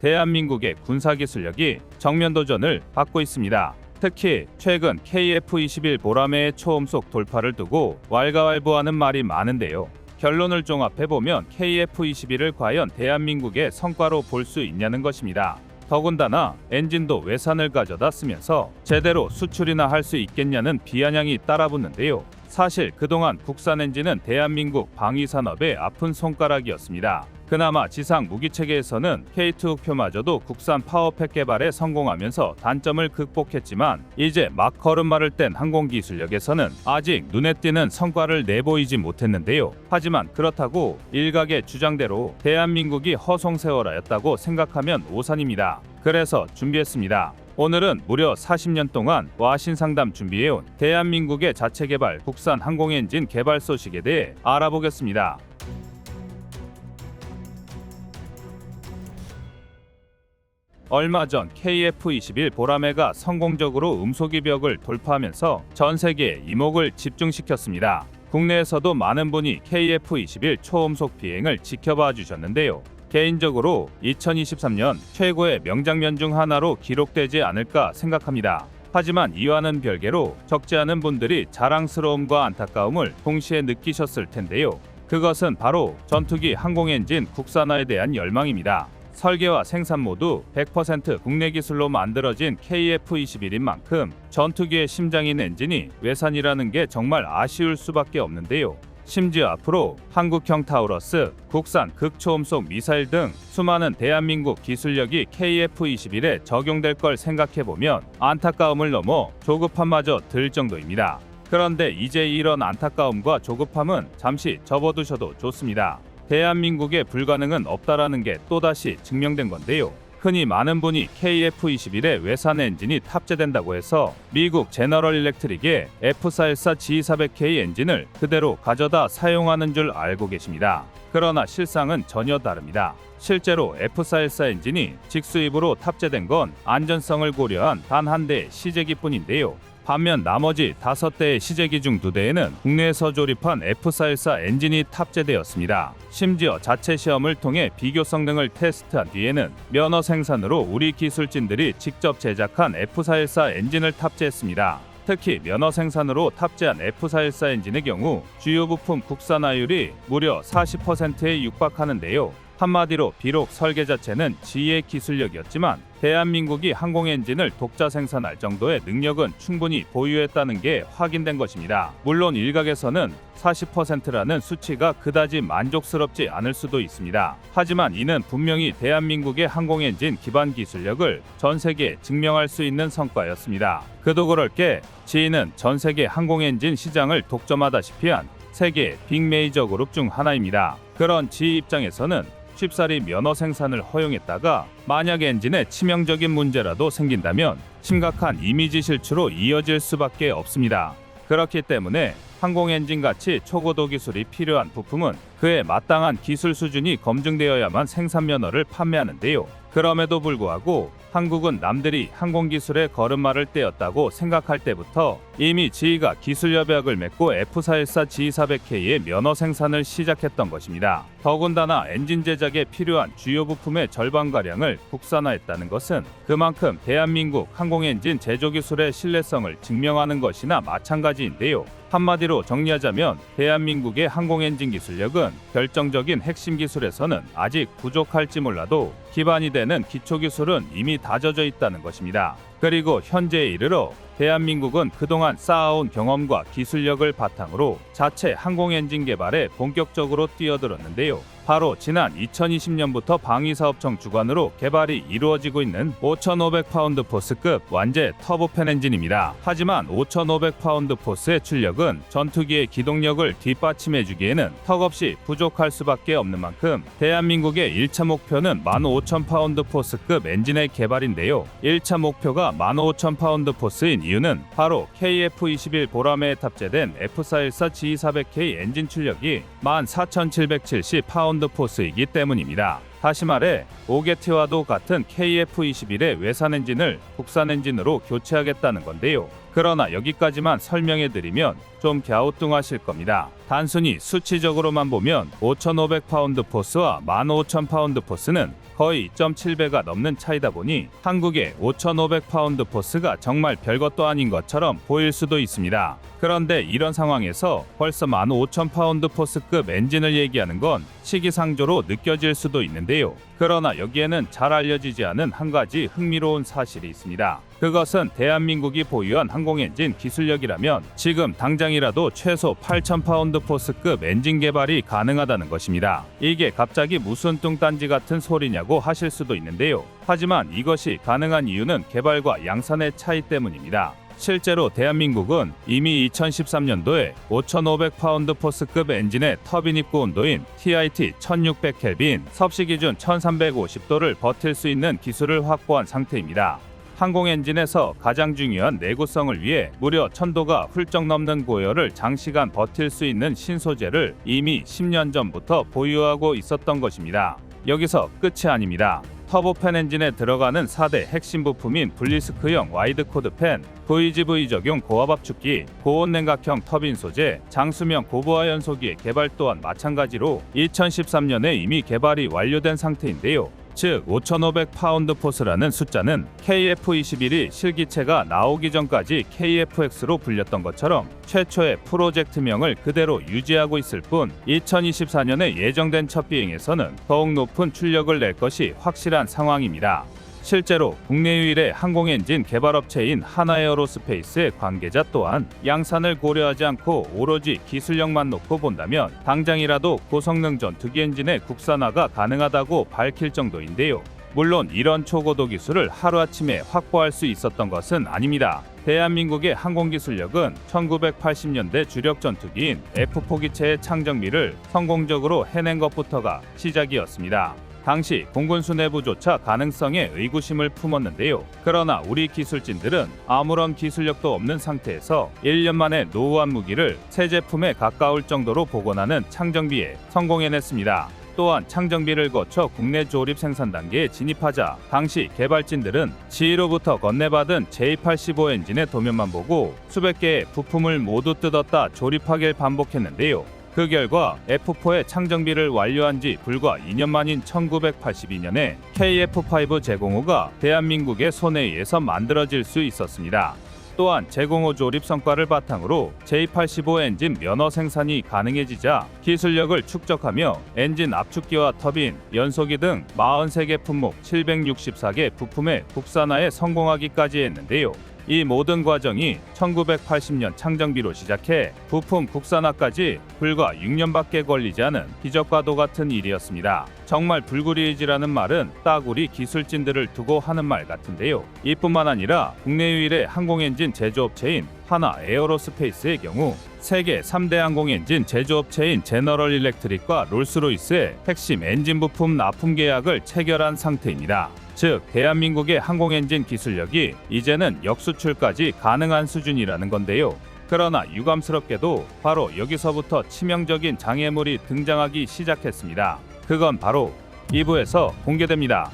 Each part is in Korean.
대한민국의 군사기술력이 정면 도전을 받고 있습니다. 특히 최근 KF-21 보라매의 초음속 돌파를 두고 왈가왈부하는 말이 많은데요. 결론을 종합해보면 KF-21을 과연 대한민국의 성과로 볼 수 있냐는 것입니다. 더군다나 엔진도 외산을 가져다 쓰면서 제대로 수출이나 할 수 있겠냐는 비아냥이 따라붙는데요. 사실 그동안 국산 엔진은 대한민국 방위산업의 아픈 손가락이었습니다. 그나마 지상 무기체계에서는 K2 흑표마저도 국산 파워팩 개발에 성공하면서 단점을 극복했지만 이제 막 걸음마를 뗀 항공기술력에서는 아직 눈에 띄는 성과를 내보이지 못했는데요. 하지만 그렇다고 일각의 주장대로 대한민국이 허송세월하였다고 생각하면 오산입니다. 그래서 준비했습니다. 오늘은 무려 40년 동안 와신상담 준비해온 대한민국의 자체개발 국산 항공엔진 개발 소식에 대해 알아보겠습니다. 얼마 전 KF-21 보라매가 성공적으로 음속이 벽을 돌파하면서 전 세계의 이목을 집중시켰습니다. 국내에서도 많은 분이 KF-21 초음속 비행을 지켜봐 주셨는데요. 개인적으로 2023년 최고의 명장면 중 하나로 기록되지 않을까 생각합니다. 하지만 이와는 별개로 적지 않은 분들이 자랑스러움과 안타까움을 동시에 느끼셨을 텐데요. 그것은 바로 전투기 항공엔진 국산화에 대한 열망입니다. 설계와 생산 모두 100% 국내 기술로 만들어진 KF-21인 만큼 전투기의 심장인 엔진이 외산이라는 게 정말 아쉬울 수밖에 없는데요. 심지어 앞으로 한국형 타우러스, 국산 극초음속 미사일 등 수많은 대한민국 기술력이 KF-21에 적용될 걸 생각해보면 안타까움을 넘어 조급함마저 들 정도입니다. 그런데 이제 이런 안타까움과 조급함은 잠시 접어두셔도 좋습니다. 대한민국의 불가능은 없다라는 게 또다시 증명된 건데요. 흔히 많은 분이 KF-21에 외산 엔진이 탑재된다고 해서 미국 제너럴 일렉트릭의 F414G400K 엔진을 그대로 가져다 사용하는 줄 알고 계십니다. 그러나 실상은 전혀 다릅니다. 실제로 F414 엔진이 직수입으로 탑재된 건 안전성을 고려한 단 한 대의 시제기뿐인데요. 반면 나머지 5대의 시제기 중 2대에는 국내에서 조립한 F414 엔진이 탑재되었습니다. 심지어 자체 시험을 통해 비교성 등을 테스트한 뒤에는 면허 생산으로 우리 기술진들이 직접 제작한 F414 엔진을 탑재했습니다. 특히 면허 생산으로 탑재한 F414 엔진의 경우 주요 부품 국산화율이 무려 40%에 육박하는데요. 한마디로 비록 설계 자체는 지의 기술력이었지만 대한민국이 항공엔진을 독자 생산할 정도의 능력은 충분히 보유했다는 게 확인된 것입니다. 물론 일각에서는 40%라는 수치가 그다지 만족스럽지 않을 수도 있습니다. 하지만 이는 분명히 대한민국의 항공엔진 기반 기술력을 전 세계에 증명할 수 있는 성과였습니다. 그도 그럴 게 지인은 전 세계 항공엔진 시장을 독점하다시피 한 세계 빅메이저 그룹 중 하나입니다. 그런 지 입장에서는 쉽사리 면허 생산을 허용했다가 만약 엔진에 치명적인 문제라도 생긴다면 심각한 이미지 실추로 이어질 수밖에 없습니다. 그렇기 때문에 항공엔진같이 초고도 기술이 필요한 부품은 그에 마땅한 기술 수준이 검증되어야만 생산 면허를 판매하는데요. 그럼에도 불구하고 한국은 남들이 항공기술의 걸음마를 떼었다고 생각할 때부터 이미 지희가 기술협약을 맺고 F414G400K의 면허 생산을 시작했던 것입니다. 더군다나 엔진 제작에 필요한 주요 부품의 절반가량을 국산화했다는 것은 그만큼 대한민국 항공엔진 제조기술의 신뢰성을 증명하는 것이나 마찬가지인데요. 한마디로 정리하자면 대한민국의 항공엔진 기술력은 결정적인 핵심 기술에서는 아직 부족할지 몰라도 기반이 되는 기초기술은 이미 다져져 있다는 것입니다. 그리고 현재에 이르러 대한민국은 그동안 쌓아온 경험과 기술력을 바탕으로 자체 항공엔진 개발에 본격적으로 뛰어들었는데요. 바로 지난 2020년부터 방위사업청 주관으로 개발이 이루어지고 있는 5,500파운드 포스급 완제 터보팬 엔진입니다. 하지만 5,500파운드 포스의 출력은 전투기의 기동력을 뒷받침해주기에는 턱없이 부족할 수밖에 없는 만큼 대한민국의 1차 목표는 15,000파운드 포스급 엔진의 개발인데요. 1차 목표가 15,000파운드 포스인 이유는 바로 KF-21 보라매에 탑재된 F414G400K 엔진 출력이 14,770파운드 포스이기 때문입니다. 다시 말해 오게티와도 같은 KF-21의 외산 엔진을 국산 엔진으로 교체하겠다는 건데요. 그러나 여기까지만 설명해드리면 좀 갸우뚱하실 겁니다. 단순히 수치적으로만 보면 5,500파운드 포스와 15,000파운드 포스는 거의 2.7배가 넘는 차이다 보니 한국의 5,500파운드 포스가 정말 별것도 아닌 것처럼 보일 수도 있습니다. 그런데 이런 상황에서 벌써 15,000파운드 포스급 엔진을 얘기하는 건 시기상조로 느껴질 수도 있는데요. 그러나 여기에는 잘 알려지지 않은 한 가지 흥미로운 사실이 있습니다. 그것은 대한민국이 보유한 항공엔진 기술력이라면 지금 당장이라도 최소 8,000파운드 포스급 엔진 개발이 가능하다는 것입니다. 이게 갑자기 무슨 뚱딴지 같은 소리냐고 하실 수도 있는데요. 하지만 이것이 가능한 이유는 개발과 양산의 차이 때문입니다. 실제로 대한민국은 이미 2013년도에 5,500파운드 포스급 엔진의 터빈 입구 온도인 TIT 1600켈빈, 섭씨 기준 1350도를 버틸 수 있는 기술을 확보한 상태입니다. 항공 엔진에서 가장 중요한 내구성을 위해 무려 1000도가 훌쩍 넘는 고열을 장시간 버틸 수 있는 신소재를 이미 10년 전부터 보유하고 있었던 것입니다. 여기서 끝이 아닙니다. 터보팬 엔진에 들어가는 4대 핵심 부품인 블리스크형 와이드코드 팬, VGV 적용 고압 압축기, 고온 냉각형 터빈 소재, 장수명 고부하 연소기의 개발 또한 마찬가지로 2013년에 이미 개발이 완료된 상태인데요. 즉 5,500파운드 포스라는 숫자는 KF-21이 실기체가 나오기 전까지 KFX로 불렸던 것처럼 최초의 프로젝트명을 그대로 유지하고 있을 뿐 2024년에 예정된 첫 비행에서는 더욱 높은 출력을 낼 것이 확실한 상황입니다. 실제로 국내 유일의 항공엔진 개발업체인 하나에어로스페이스의 관계자 또한 양산을 고려하지 않고 오로지 기술력만 놓고 본다면 당장이라도 고성능 전투기 엔진의 국산화가 가능하다고 밝힐 정도인데요. 물론 이런 초고도 기술을 하루아침에 확보할 수 있었던 것은 아닙니다. 대한민국의 항공기술력은 1980년대 주력 전투기인 F4 기체의 창정비를 성공적으로 해낸 것부터가 시작이었습니다. 당시 공군 수뇌부조차 가능성에 의구심을 품었는데요. 그러나 우리 기술진들은 아무런 기술력도 없는 상태에서 1년 만에 노후한 무기를 새 제품에 가까울 정도로 복원하는 창정비에 성공해냈습니다. 또한 창정비를 거쳐 국내 조립 생산 단계에 진입하자 당시 개발진들은 지휘로부터 건네받은 J85 엔진의 도면만 보고 수백 개의 부품을 모두 뜯었다 조립하길 반복했는데요. 그 결과 F4의 창정비를 완료한 지 불과 2년 만인 1982년에 KF5 제공호가 대한민국의 손에 의해서 만들어질 수 있었습니다. 또한 제공호 조립 성과를 바탕으로 J85 엔진 면허 생산이 가능해지자 기술력을 축적하며 엔진 압축기와 터빈, 연소기 등 43개 품목 764개 부품의 국산화에 성공하기까지 했는데요. 이 모든 과정이 1980년 창정비로 시작해 부품 국산화까지 불과 6년밖에 걸리지 않은 기적과도 같은 일이었습니다. 정말 불구리이지라는 말은 딱 우리 기술진들을 두고 하는 말 같은데요. 이뿐만 아니라 국내 유일의 항공엔진 제조업체인 하나 에어로스페이스의 경우 세계 3대 항공엔진 제조업체인 제너럴 일렉트릭과 롤스로이스의 핵심 엔진 부품 납품 계약을 체결한 상태입니다. 즉 대한민국의 항공엔진 기술력이 이제는 역수출까지 가능한 수준이라는 건데요. 그러나 유감스럽게도 바로 여기서부터 치명적인 장애물이 등장하기 시작했습니다. 그건 바로 2부에서 공개됩니다.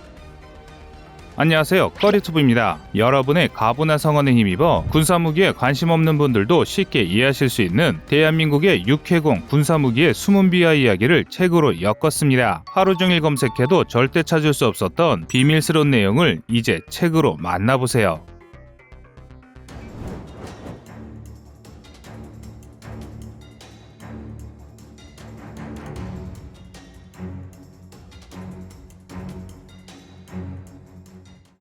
안녕하세요, 꺼리투브입니다. 여러분의 가부나 성원에 힘입어 군사무기에 관심 없는 분들도 쉽게 이해하실 수 있는 대한민국의 육해공 군사무기의 숨은 비하 이야기를 책으로 엮었습니다. 하루 종일 검색해도 절대 찾을 수 없었던 비밀스러운 내용을 이제 책으로 만나보세요.